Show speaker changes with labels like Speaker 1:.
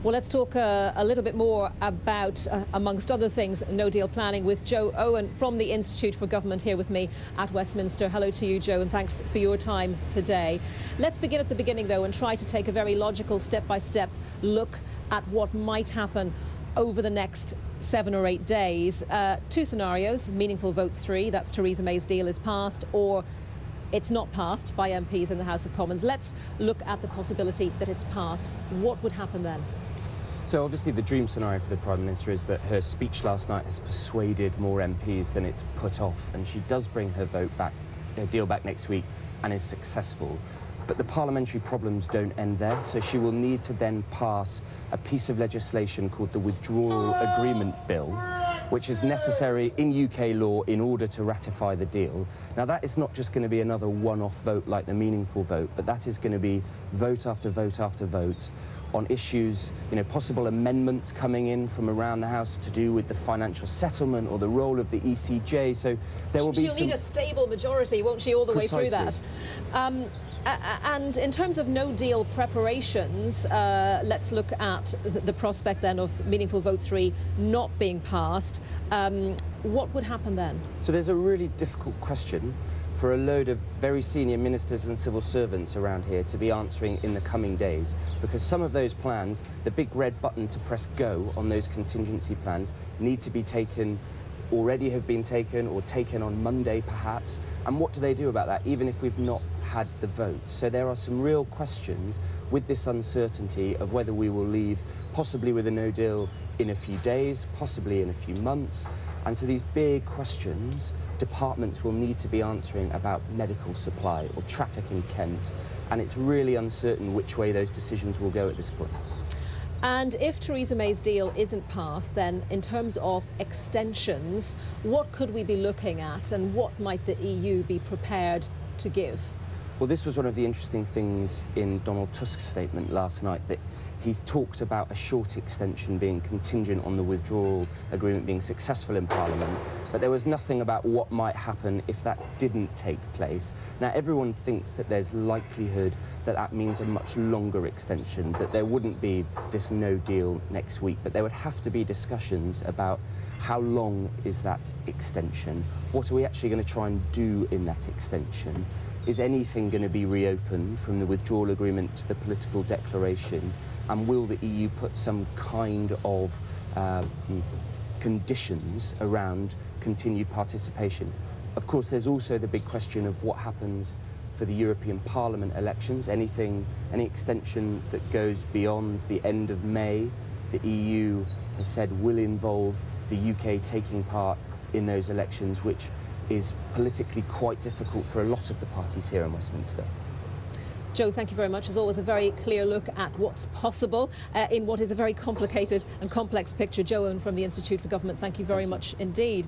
Speaker 1: Well, let's talk a little bit more about, amongst other things, no-deal planning with Joe Owen from the Institute for Government here with me at Westminster. Hello to you, Joe, and thanks for your time today. Let's begin at the beginning, though, and try to take a very logical step-by-step look at what might happen over the next 7 or 8 days. Two scenarios: meaningful vote 3, that's Theresa May's deal is passed, or it's not passed by MPs in the House of Commons. Let's look at the possibility that it's passed. What would happen then?
Speaker 2: So obviously the dream scenario for the Prime Minister is that her speech last night has persuaded more MPs than it's put off, and she does bring her deal back next week and is successful. But the parliamentary problems don't end there, so she will need to then pass a piece of legislation called the Withdrawal Agreement Bill, which is necessary in UK law in order to ratify the deal. Now, that is not just going to be another one-off vote like the meaningful vote, but that is going to be vote after vote after vote on issues, possible amendments coming in from around the House to do with the financial settlement or the role of the ECJ. So there will be
Speaker 1: She'll need a stable majority, won't she, all the way through that? And in terms of no-deal preparations, let's look at the prospect then of meaningful vote 3 not being passed. What would happen then? So
Speaker 2: there's a really difficult question for a load of very senior ministers and civil servants around here to be answering in the coming days, because some of those plans, the big red button to press go on those contingency plans, need to be taken, already have been taken, or taken on Monday perhaps. And what do they do about that, even if we've not had the vote? So there are some real questions with this uncertainty of whether we will leave possibly with a no deal in a few days, possibly in a few months. And so these big questions departments will need to be answering about medical supply or traffic in Kent, and it's really uncertain which way those decisions will go at this point.
Speaker 1: And if Theresa May's deal isn't passed, then in terms of extensions, what could we be looking at, and what might the EU be prepared to give?
Speaker 2: Well, this was one of the interesting things in Donald Tusk's statement last night, that he talked about a short extension being contingent on the withdrawal agreement being successful in Parliament, but there was nothing about what might happen if that didn't take place. Now, everyone thinks that there's likelihood that that means a much longer extension, that there wouldn't be this no deal next week, but there would have to be discussions about how long is that extension, what are we actually going to try and do in that extension, is anything going to be reopened from the withdrawal agreement to the political declaration, and will the EU put some kind of conditions around continued participation? Of course, there's also the big question of what happens for the European Parliament elections. Any extension that goes beyond the end of May, the EU has said will involve the UK taking part in those elections, which is politically quite difficult for a lot of the parties here in Westminster.
Speaker 1: Joe, thank you very much. As always, a very clear look at what's possible in what is a very complicated and complex picture. Joe Owen from the Institute for Government, thank you very much indeed.